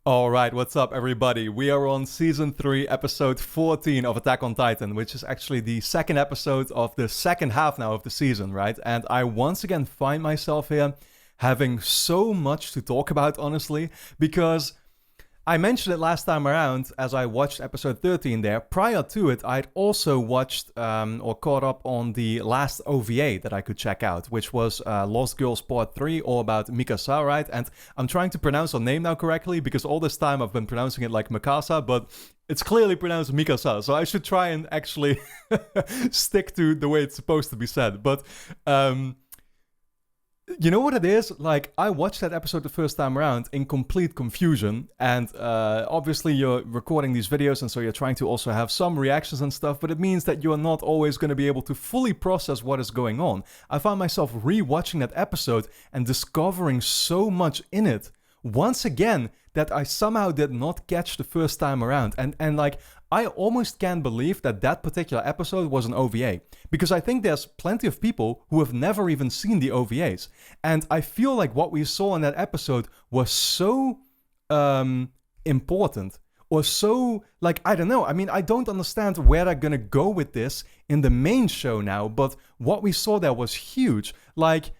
Alright, what's up everybody? We are on Season 3, Episode 14 of Attack on Titan, which is actually the second episode of the second half now of the season, right? And I once again find myself here having so much to talk about, honestly, because I mentioned it last time around as I watched episode 13 there. Prior to it, I'd also watched or caught up on the last OVA that I could check out, which was Lost Girls Part 3, all about Mikasa, right? And I'm trying to pronounce her name now correctly because all this time I've been pronouncing it like Mikasa, but it's clearly pronounced Mikasa, so I should try and actually stick to the way it's supposed to be said. But you know what it is? Like, I watched that episode the first time around in complete confusion, and obviously you're recording these videos, and so you're trying to also have some reactions and stuff, but it means that you're not always going to be able to fully process what is going on. I found myself re-watching that episode and discovering so much in it, once again, that I somehow did not catch the first time around. And like, I almost can't believe that that particular episode was an OVA. Because I think there's plenty of people who have never even seen the OVAs. And I feel like what we saw in that episode was so important. Or so, like, I don't know. I mean, I don't understand where they're gonna go with this in the main show now. But what we saw there was huge. Like,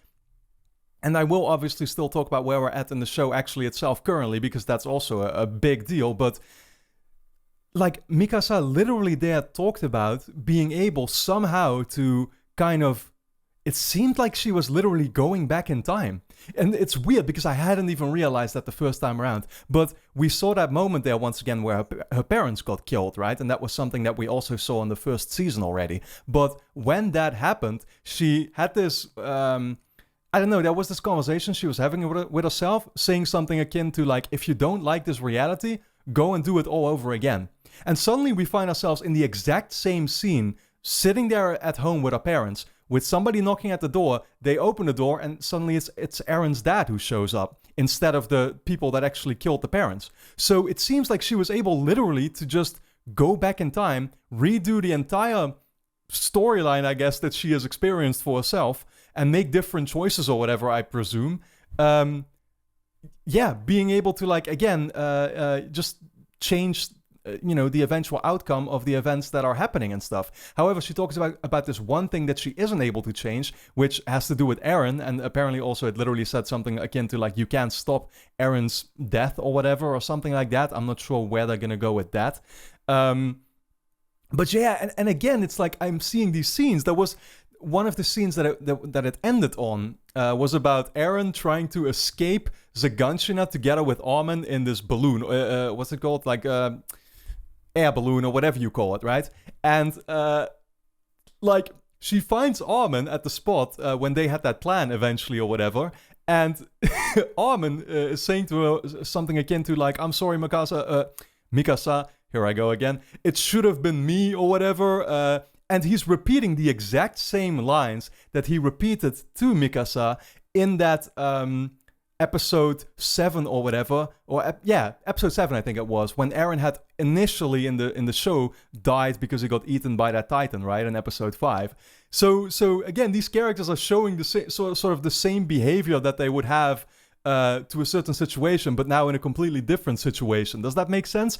and I will obviously still talk about where we're at in the show actually itself currently, because that's also a big deal. But like, Mikasa literally there talked about being able somehow to kind of, it seemed like she was literally going back in time. And it's weird because I hadn't even realized that the first time around. But we saw that moment there once again where her parents got killed, right? And that was something that we also saw in the first season already. But when that happened, she had this I don't know, there was this conversation she was having with herself, saying something akin to like, if you don't like this reality, go and do it all over again. And suddenly we find ourselves in the exact same scene, sitting there at home with our parents, with somebody knocking at the door. They open the door and suddenly it's Aaron's dad who shows up, instead of the people that actually killed the parents. So it seems like she was able literally to just go back in time, redo the entire storyline, I guess, that she has experienced for herself, and make different choices or whatever, I presume. Being able to, like, again, just change, the eventual outcome of the events that are happening and stuff. However, she talks about this one thing that she isn't able to change, which has to do with Eren, and apparently also it literally said something akin to, like, you can't stop Eren's death or whatever, or something like that. I'm not sure where they're gonna go with that. But yeah, and again, it's like I'm seeing these scenes. There was one of the scenes that it ended on was about Eren trying to escape Zaganshina together with Armin in this balloon. What's it called? Like air balloon or whatever you call it, right? And like, she finds Armin at the spot when they had that plan eventually or whatever. And Armin is saying to her something akin to like, I'm sorry, Mikasa, here I go again. It should have been me or whatever. And he's repeating the exact same lines that he repeated to Mikasa in that episode 7 or whatever. Or episode 7 I think it was, when Eren had initially in the show died because he got eaten by that Titan, right, in episode 5. So again, these characters are showing the sort of the same behavior that they would have to a certain situation, but now in a completely different situation. Does that make sense?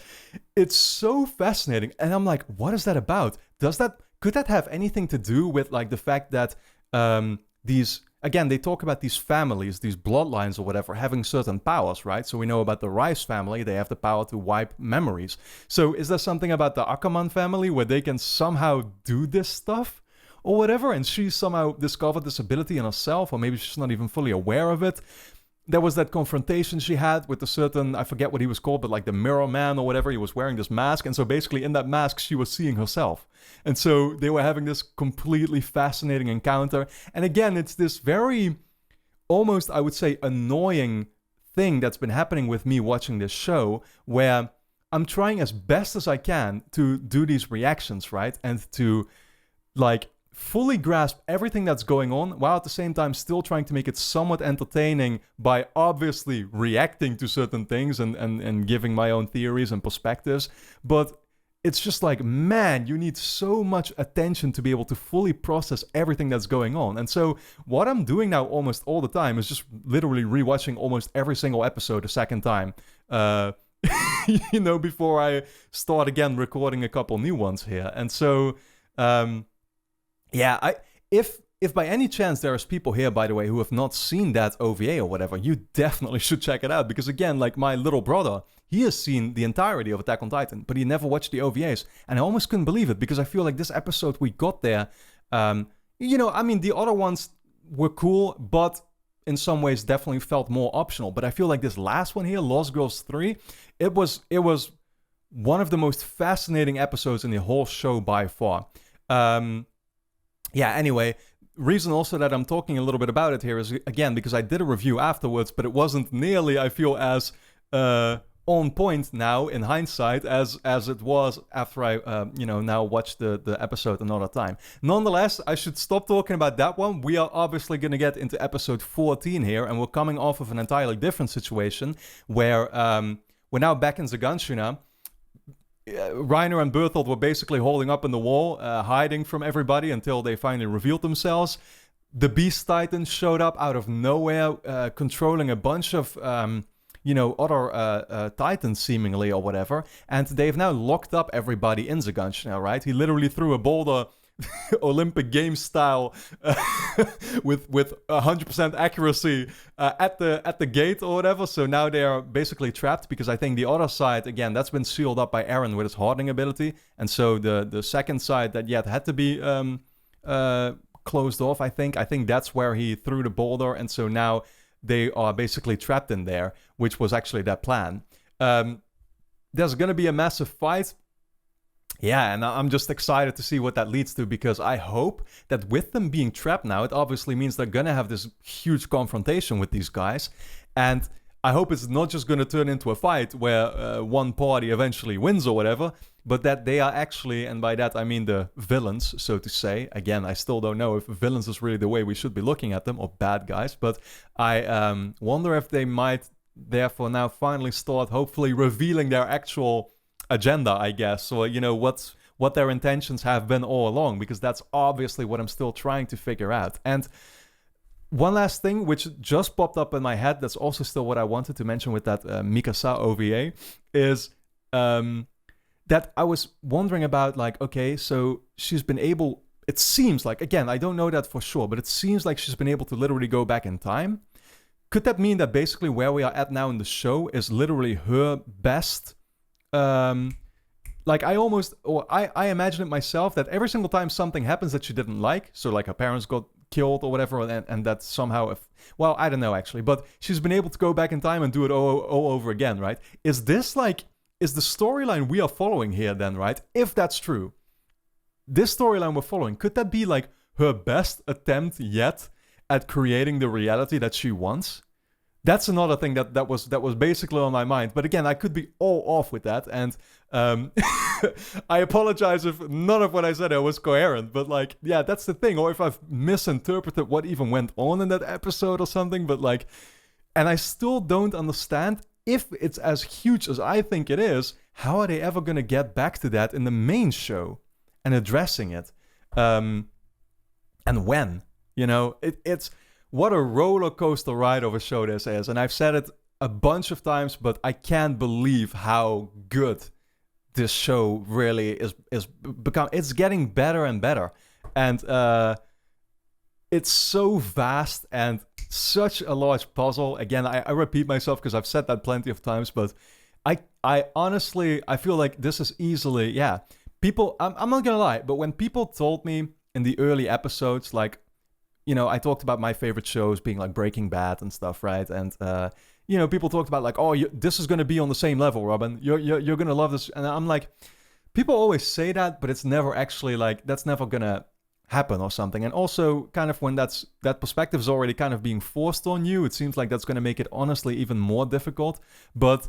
It's so fascinating. And I'm like, what is that about? Could that have anything to do with, like, the fact that these, again, they talk about these families, these bloodlines or whatever, having certain powers, right? So we know about the Rice family, they have the power to wipe memories. So is there something about the Ackerman family where they can somehow do this stuff or whatever? And she somehow discovered this ability in herself, or maybe she's not even fully aware of it. There was that confrontation she had with a certain, I forget what he was called, but like the Mirror Man or whatever. He was wearing this mask, and so basically in that mask she was seeing herself. And so they were having this completely fascinating encounter. And again, it's this very, almost, I would say, annoying thing that's been happening with me watching this show, where I'm trying as best as I can to do these reactions, right? And to, like, fully grasp everything that's going on, while at the same time still trying to make it somewhat entertaining by obviously reacting to certain things and giving my own theories and perspectives. But it's just like, man, you need so much attention to be able to fully process everything that's going on. And so what I'm doing now almost all the time is just literally rewatching almost every single episode a second time. before I start again recording a couple new ones here. And so, if by any chance there's people here, by the way, who have not seen that OVA or whatever, you definitely should check it out. Because again, like my little brother, he has seen the entirety of Attack on Titan, but he never watched the OVAs. And I almost couldn't believe it, because I feel like this episode we got there, the other ones were cool, but in some ways definitely felt more optional. But I feel like this last one here, Lost Girls 3, it was one of the most fascinating episodes in the whole show by far. Anyway, reason also that I'm talking a little bit about it here is, again, because I did a review afterwards, but it wasn't nearly, I feel, as on point now in hindsight as it was after I now watched the episode another time. Nonetheless, I should stop talking about that one. We are obviously going to get into episode 14 here, and we're coming off of an entirely different situation where we're now back in Zaganshina. Reiner and Berthold were basically holding up in the wall, hiding from everybody until they finally revealed themselves. The Beast Titans showed up out of nowhere, controlling a bunch of other Titans seemingly or whatever, and they've now locked up everybody in Zaganshina, right? He literally threw a boulder Olympic Games style with 100% accuracy at the gate or whatever. So now they are basically trapped, because I think the other side, again, that's been sealed up by Eren with his hardening ability, and so the second side that yet had to be closed off, I think that's where he threw the boulder, and so now they are basically trapped in there, which was actually their plan. There's going to be a massive fight. Yeah, and I'm just excited to see what that leads to, because I hope that with them being trapped now, it obviously means they're going to have this huge confrontation with these guys. And I hope it's not just going to turn into a fight where one party eventually wins or whatever, but that they are actually, and by that I mean the villains, so to say. Again, I still don't know if villains is really the way we should be looking at them, or bad guys, but I wonder if they might therefore now finally start hopefully revealing their actual agenda, I guess, or what their intentions have been all along, because that's obviously what I'm still trying to figure out. And one last thing which just popped up in my head, that's also still what I wanted to mention with that Mikasa OVA, is that I was wondering about, like, okay, so she's been able, it seems like, again, I don't know that for sure, but it seems like she's been able to literally go back in time. Could that mean that basically where we are at now in the show is literally her best? I imagine it myself, that every single time something happens that she didn't like, so like her parents got killed or whatever, and that somehow, I don't know actually, but she's been able to go back in time and do it all over again, right? Is the storyline we are following here then, right? If that's true, this storyline we're following, could that be like her best attempt yet at creating the reality that she wants? That's another thing that was basically on my mind. But again, I could be all off with that. And I apologize if none of what I said was coherent. But that's the thing. Or if I've misinterpreted what even went on in that episode or something. But and I still don't understand, if it's as huge as I think it is, how are they ever going to get back to that in the main show and addressing it? And when? It's... What a roller coaster ride of a show this is. And I've said it a bunch of times, but I can't believe how good this show really is become. It's getting better and better. And it's so vast and such a large puzzle. Again, I repeat myself because I've said that plenty of times, but I honestly, I feel like this is easily, people, I'm not gonna lie, but when people told me in the early episodes, I talked about my favorite shows being like Breaking Bad and stuff, right? And, people talked about this is going to be on the same level, Robin. You're going to love this. And I'm like, people always say that, but it's never actually that's never going to happen or something. And also kind of when that perspective is already kind of being forced on you, it seems like that's going to make it honestly even more difficult. But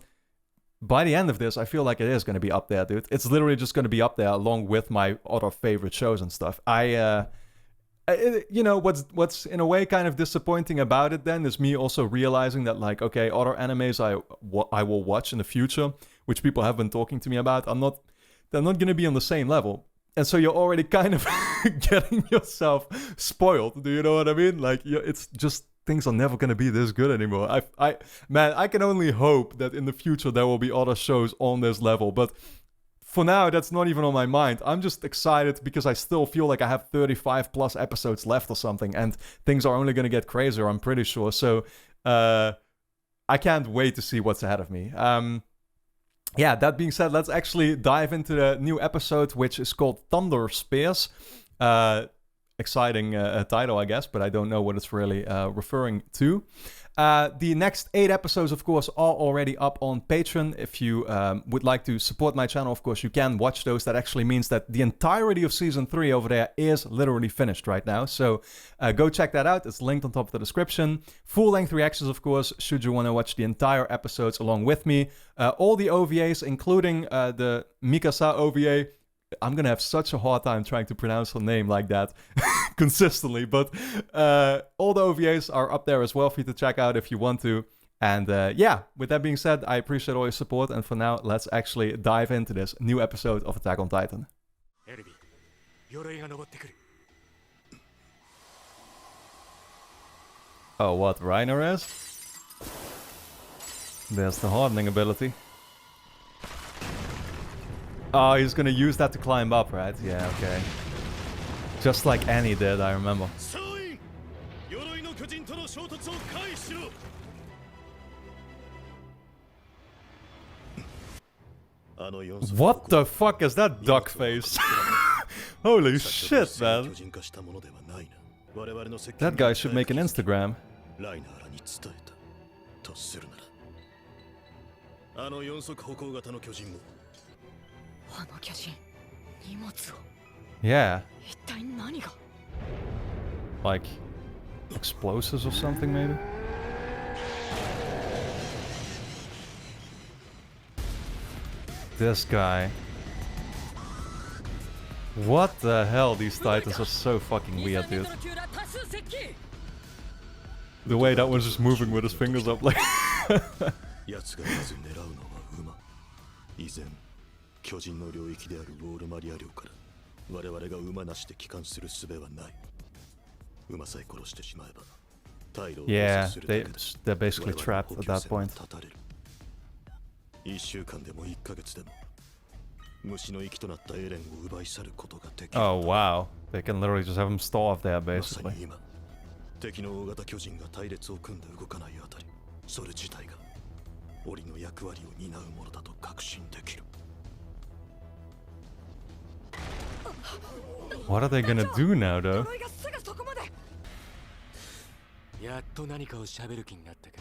by the end of this, I feel like it is going to be up there, dude. It's literally just going to be up there along with my other favorite shows and stuff. What's in a way kind of disappointing about it then is me also realizing that other animes I will watch in the future, which people have been talking to me about, they're not going to be on the same level. And so you're already kind of getting yourself spoiled. Do you know what I mean? It's just things are never gonna be this good anymore. Man, I can only hope that in the future there will be other shows on this level, but for now, that's not even on my mind. I'm just excited because I still feel like I have 35 plus episodes left or something, and things are only gonna get crazier, I'm pretty sure. So, I can't wait to see what's ahead of me. Yeah, that being said, let's actually dive into the new episode, which is called Thunder Spears. Exciting title, I guess, but I don't know what it's really referring to. The next 8 episodes, of course, are already up on Patreon. If you would like to support my channel, of course, you can watch those. That actually means that the entirety of Season 3 over there is literally finished right now. So go check that out. It's linked on top of the description. Full-length reactions, of course, should you want to watch the entire episodes along with me. All the OVAs, including the Mikasa OVA. I'm gonna have such a hard time trying to pronounce her name like that consistently, but all the OVAs are up there as well for you to check out if you want to. And yeah, with that being said, I appreciate all your support, and for now, let's actually dive into this new episode of Attack on Titan. Oh, what, Reiner is? There's the hardening ability. Oh, he's gonna use that to climb up, right? Yeah, okay. Just like Annie did, I remember. What the fuck is that duck face? Holy shit, man. That guy should make an Instagram. Yeah. Like explosives or something, maybe? This guy. What the hell? These Titans are so fucking weird, dude. The way that one's just moving with his fingers up like... 巨人の領域であるウォールマリア領から我々が馬なしで帰還する術はない。馬さえ殺してしまえば退路を封鎖するだけで they're basically trapped at that point. 1週間でも1ヶ月でも虫の息となったエレンを奪い去ることができる。Oh wow, they can literally just have him starve there basically. まさに今敵の大型巨人が隊列を組んで動かないあたり、それ自体が檻の役割を担うものだと確信できる。What are they gonna do now, though? やっと何かを喋る気になったか。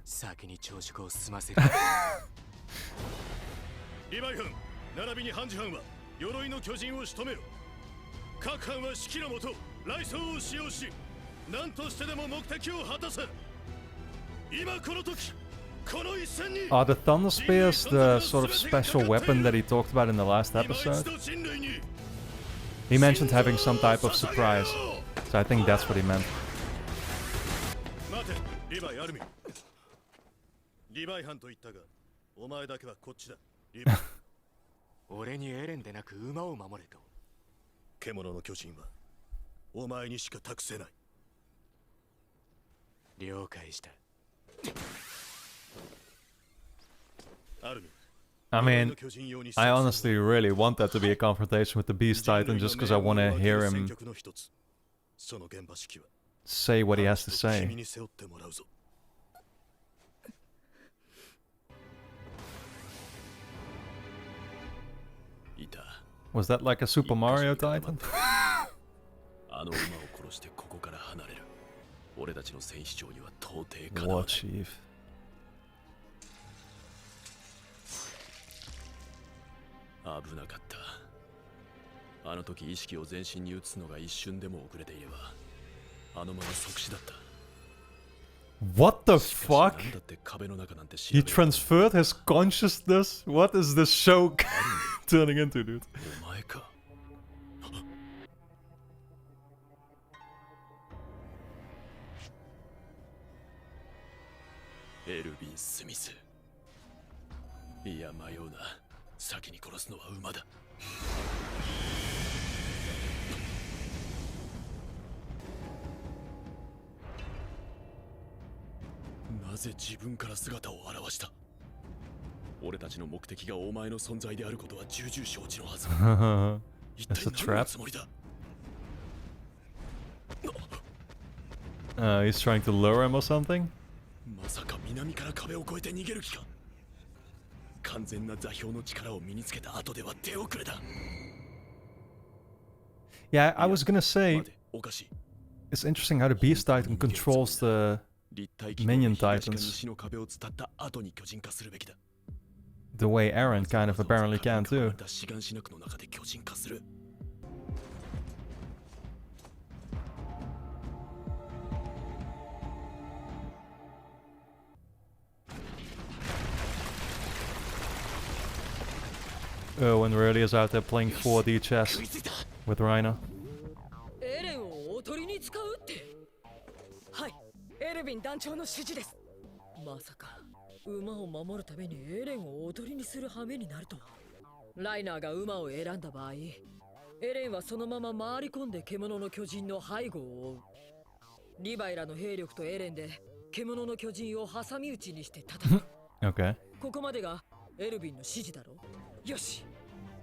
先に朝食を済ませる。リヴァイ班、並びにハンジ班は鎧の巨人を仕留めろ。各班は指揮のもと雷槍を使用し、何としてでも目的を果たせ。今この時。Are the Thunder Spears the sort of special weapon that he talked about in the last episode? He mentioned having some type of surprise, so I think that's what he meant. I mean, I honestly really want that to be a confrontation with the Beast Titan just because I want to hear him say what he has to say. Was that like a Super Mario Titan? War Chief. What the fuck? He transferred his consciousness? What is this show turning into, dude? ぜ自分から姿を現した。俺たちの目的がお前の存在であることは重々承知のはず。一体何のつもりだ。He's trying to lure him or something? まさか南から壁を越えて逃げる気か。完全な座標の力を身につけた後では手遅れだ。Yeah, I was gonna say, it's interesting how the Beast Titan controls the Minion Titans. The way Eren kind of apparently can too. When really is out there playing 4D chess with Rhino. エレンをおとりに使うって。はい、エルヴィン団長の指示です。まさか馬を守るためにエレンをおとりにする羽目になるとは。ライナーが馬を選んだ場合、エレンはそのまま回り込んで獣の巨人の背後を追う。リヴァイらの兵力とエレンで獣の巨人を挟み撃ちにして戦う。Okay. ここまでがエルヴィンの指示だろ。よし、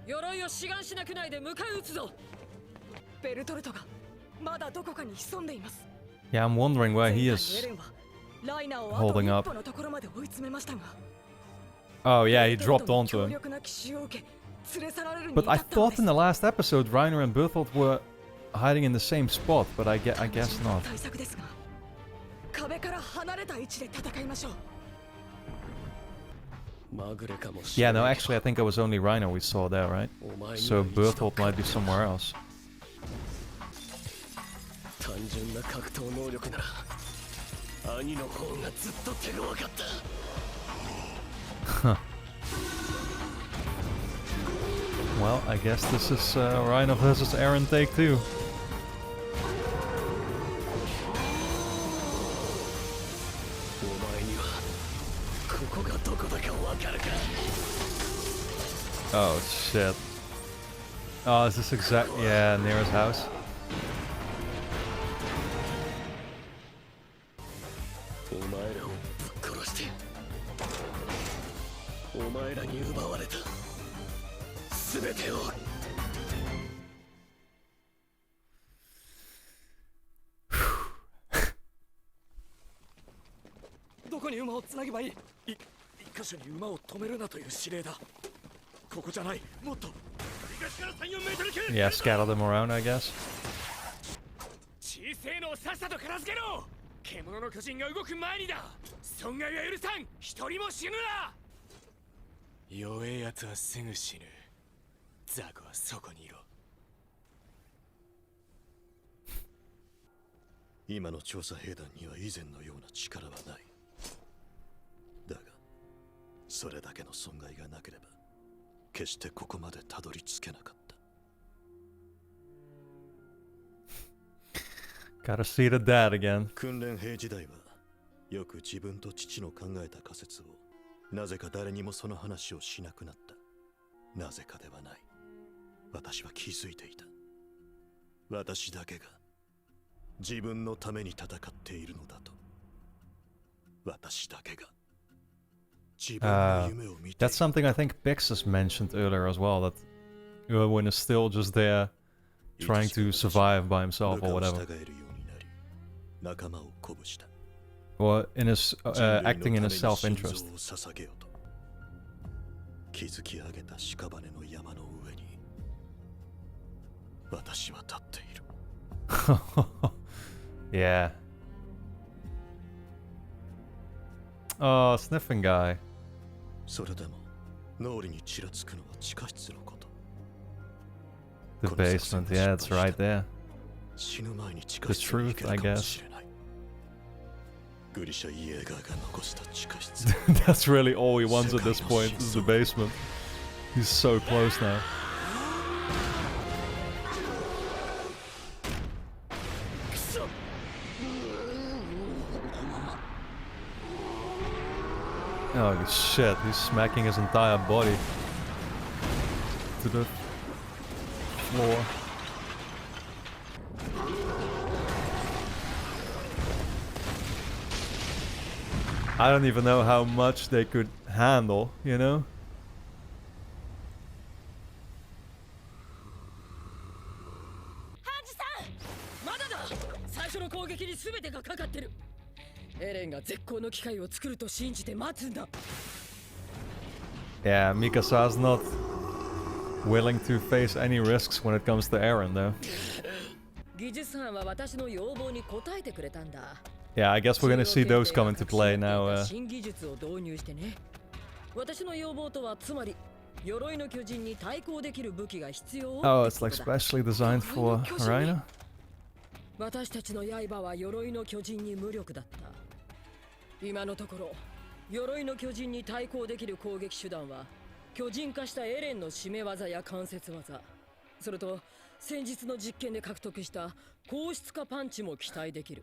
鎧を志願しなくないで迎え撃つぞ。ベルトルトがまだどこかに潜んでいます。Yeah, I'm wondering where he is holding up. Oh yeah, he dropped onto him. But I thought in the last episode Reiner and Berthold were hiding in the same spot, but I guess not. Yeah, no, actually I think it was only Reiner we saw there, right? So Berthold might be somewhere else. Well, I guess this is Reiner versus Eren take 2. Oh shit. Oh, is this exact? Yeah, near his house. Yeah, scatter them around, I guess. 獣の巨人が動く前にだ。損害は許さん。一人も死ぬな。弱えやつはすぐ死ぬ。ザコはそこにいろ。今の調査兵団には以前のような力はない。だが、それだけの損害がなければ、決してここまでたどり着けなかった。Gotta see the dad again. 訓練兵時代はよく自分と父の考えた仮説をなぜか誰にもその話をしなくなった。なぜかではない。私は気づいていた。私だけが自分のために戦っているのだと。私だけが自分の夢を見ている。That's something I think Pixis mentioned earlier as well, that Erwin is still just there trying to survive by himself or whatever. Or in his acting in his self-interest. Yeah. Oh, sniffing guy. The basement, yeah, it's right there. The truth, I guess. That's really all he wants at this point, is the basement. He's so close now. Oh shit, he's smacking his entire body to the floor. I don't even know how much they could handle, you know? まだだ。最初の攻撃に全てがかかってる。エレンが絶好の機会を作ると信じて待つんだ。Yeah, Mikasa's not willing to face any risks when it comes to Eren, though. 技術班は私の要望に応えてくれたんだ。 Yeah, I guess we're gonna see those come into play now. 新技術を導入してね。私の要望とはつまり鎧の巨人に対抗できる武器が必要。Oh, it's like specially designed for Rhino? 私たちの刃は鎧の巨人に無力だった。今のところ鎧の巨人に対抗できる攻撃手段は巨人化したエレンの締め技や関節技、それと先日の実験で獲得した硬質化パンチも期待できる。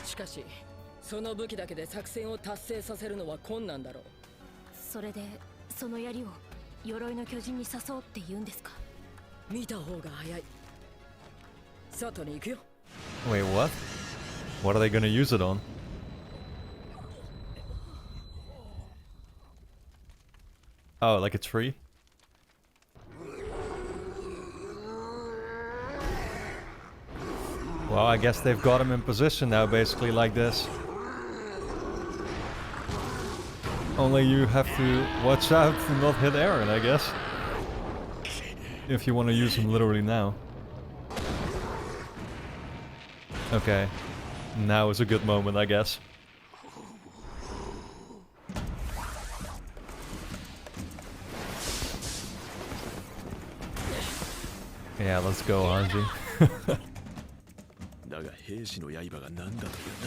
しかしその武器だけで作戦を達成させるのは困難だろう。それでその槍を鎧の巨人に誘おうって言うんですか？見た方が早い。外に行くよ。 Wait, what? What are they gonna use it on? Oh, like a tree? Well, I guess they've got him in position now, basically like this. Only you have to watch out to not hit Eren, I guess. If you want to use him literally now. Okay. Now is a good moment, I guess. Yeah, let's go, Hanji.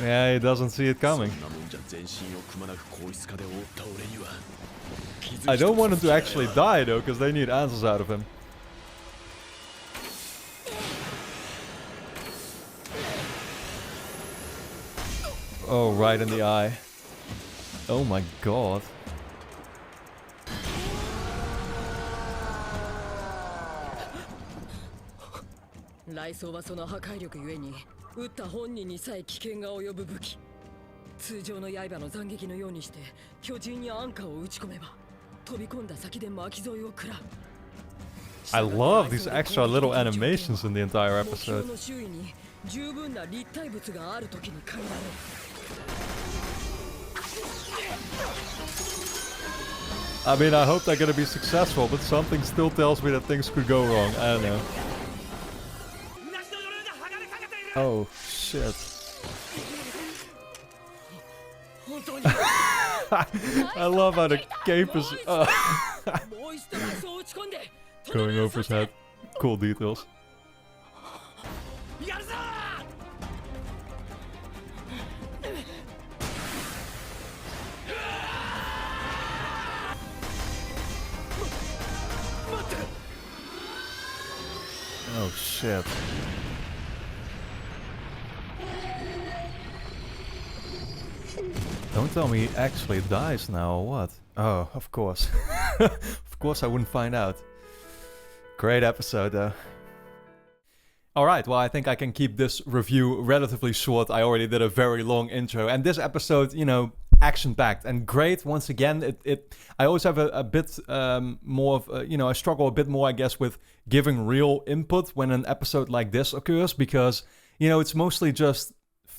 Yeah, he doesn't see it coming. I don't want him to actually die though, because they need answers out of him. Oh, right in the eye. Oh my god. Raiso はその破壊力ゆえに撃った本人にさえ危険が及ぶ武器。通常の刃の斬撃のようにして巨人に安価を打ち込めば飛び込んだ先で巻き添えを食らう。 I love these extra little animations in the entire 目標 episode. の周囲に十分な立体物がある時に限られる。 I mean, I hope they're gonna be successful, but something still tells me that things could go wrong. I don't know. Oh, shit. I love how the cape is going over his head. Cool details. Oh shit. Don't tell me he actually dies now or what? Oh, of course. Of course I wouldn't find out. Great episode though. Alright, well I think I can keep this review relatively short. I already did a very long intro, and this episode, you know, action-packed and great. Once again, I always have a bit more of, you know, I struggle a bit more, I guess, with giving real input when an episode like this occurs, because, you know, it's mostly just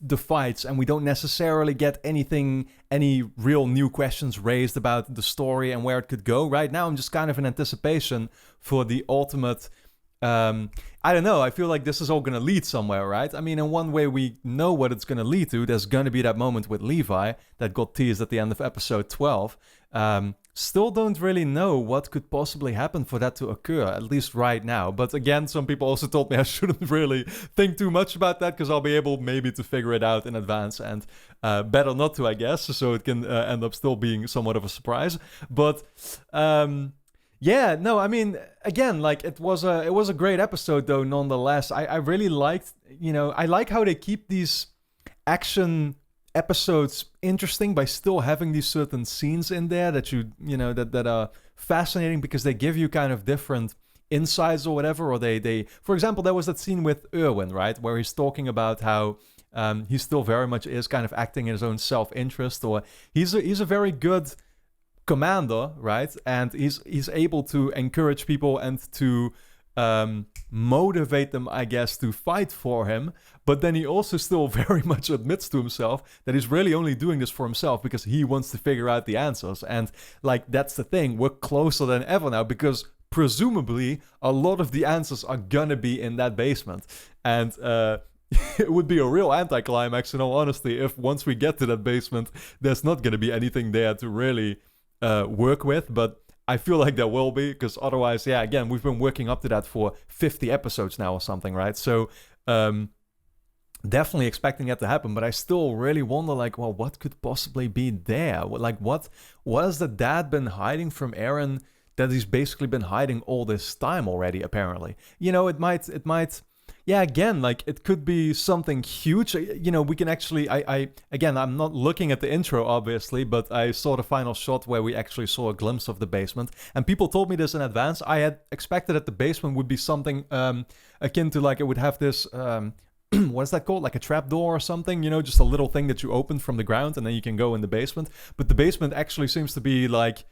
the fights and we don't necessarily get any real new questions raised about the story and where it could go. Right now I'm just kind of in anticipation for the ultimate, I don't know, I feel like this is all gonna lead somewhere, right? I mean, in one way we know what it's gonna lead to. There's gonna be that moment with Levi that got teased at the end of episode 12. Still don't really know what could possibly happen for that to occur, at least right now. But again, some people also told me I shouldn't really think too much about that, because I'll be able maybe to figure it out in advance, and better not to, I guess, so it can end up still being somewhat of a surprise. But yeah, no, I mean, again, like it was a great episode though, nonetheless. I really liked, you know, I like how they keep these action episodes interesting by still having these certain scenes in there that you know that are fascinating, because they give you kind of different insights or whatever. Or they for example, there was that scene with Erwin, right, where he's talking about how he still very much is kind of acting in his own self-interest, or he's a very good commander, right? And he's able to encourage people and to motivate them, I guess, to fight for him. But then he also still very much admits to himself that he's really only doing this for himself because he wants to figure out the answers. And like, that's the thing, we're closer than ever now, because presumably a lot of the answers are gonna be in that basement. And it would be a real anticlimax, in all honesty, if once we get to that basement, there's not gonna be anything there to really work with. But I feel like there will be, because otherwise, yeah, again, we've been working up to that for 50 episodes now or something, right? So definitely expecting that to happen, but I still really wonder, like, well, what could possibly be there? Like, what has the dad been hiding from Eren that he's basically been hiding all this time already, apparently? You know, it might, yeah, again, like, it could be something huge. You know, we can actually, again, I'm not looking at the intro, obviously, but I saw the final shot where we actually saw a glimpse of the basement. And people told me this in advance. I had expected that the basement would be something akin to, like, it would have this, what is that called? Like a trapdoor or something, you know, just a little thing that you open from the ground and then you can go in the basement. But the basement actually seems to be, like,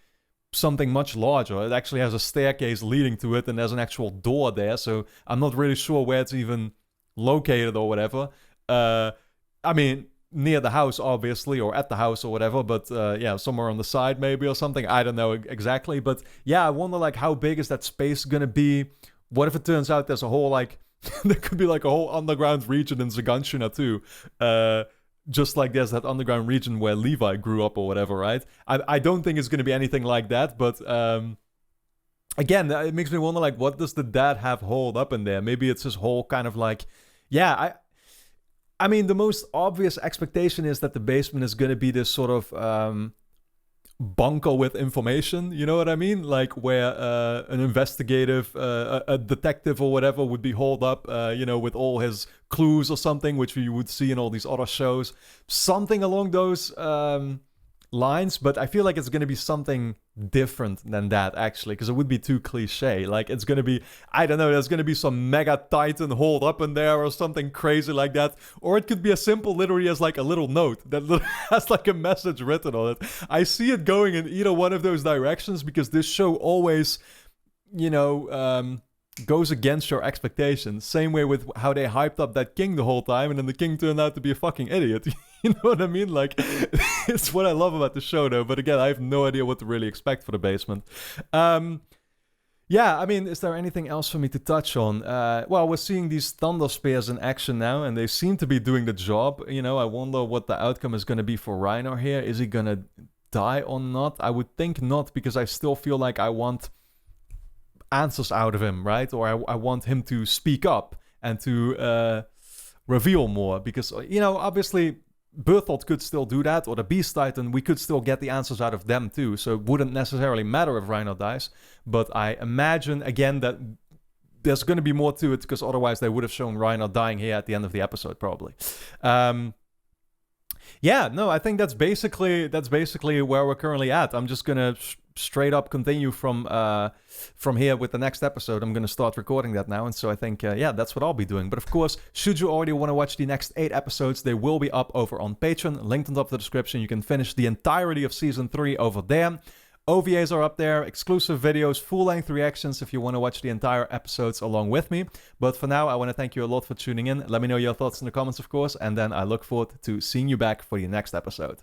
something much larger. It actually has a staircase leading to it, and there's an actual door there, so I'm not really sure where it's even located or whatever. I mean, near the house, obviously, or at the house or whatever, but yeah, somewhere on the side maybe or something. I don't know exactly, but yeah, I wonder, like, how big is that space gonna be? What if it turns out there's a whole, like, there could be, like, a whole underground region in Zaganshina too, just like there's that underground region where Levi grew up or whatever, right? I don't think it's going to be anything like that, but again, it makes me wonder, like, what does the dad have holed up in there? Maybe it's his whole kind of, like, yeah, I mean, the most obvious expectation is that the basement is going to be this sort of bunker with information, you know what I mean? Like, where an investigative, a detective or whatever would be holed up, you know, with all his clues or something, which you would see in all these other shows. Something along those lines, but I feel like it's going to be something different than that, actually, because it would be too cliche. Like, it's going to be, I don't know, there's going to be some mega titan holed up in there or something crazy like that. Or it could be as simple literally as, like, a little note that has, like, a message written on it. I see it going in either one of those directions, because this show always, you know, goes against your expectations. Same way with how they hyped up that king the whole time, and then the king turned out to be a fucking idiot. You know what I mean? Like, it's what I love about the show, though. But again, I have no idea what to really expect for the basement. Yeah, I mean, is there anything else for me to touch on? Well, we're seeing these thunder spears in action now, and they seem to be doing the job. You know, I wonder what the outcome is going to be for Reiner here. Is he going to die or not? I would think not, because I still feel like I want answers out of him, right? Or I want him to speak up and to reveal more, because, you know, obviously Berthold could still do that, or the Beast Titan, we could still get the answers out of them too, so it wouldn't necessarily matter if Reiner dies. But I imagine, again, that there's going to be more to it, because otherwise they would have shown Reiner dying here at the end of the episode, probably. Yeah, no, I think that's basically where we're currently at. I'm just gonna straight up continue from here with the next episode. I'm gonna start recording that now, and so I think yeah, that's what I'll be doing. But of course, should you already want to watch the next 8 episodes, they will be up over on Patreon, linked on top of the description. You can finish the entirety of season 3 over there. OVAs are up there, exclusive videos, full-length reactions if you want to watch the entire episodes along with me. But for now, I want to thank you a lot for tuning in. Let me know your thoughts in the comments, of course, and then I look forward to seeing you back for the next episode.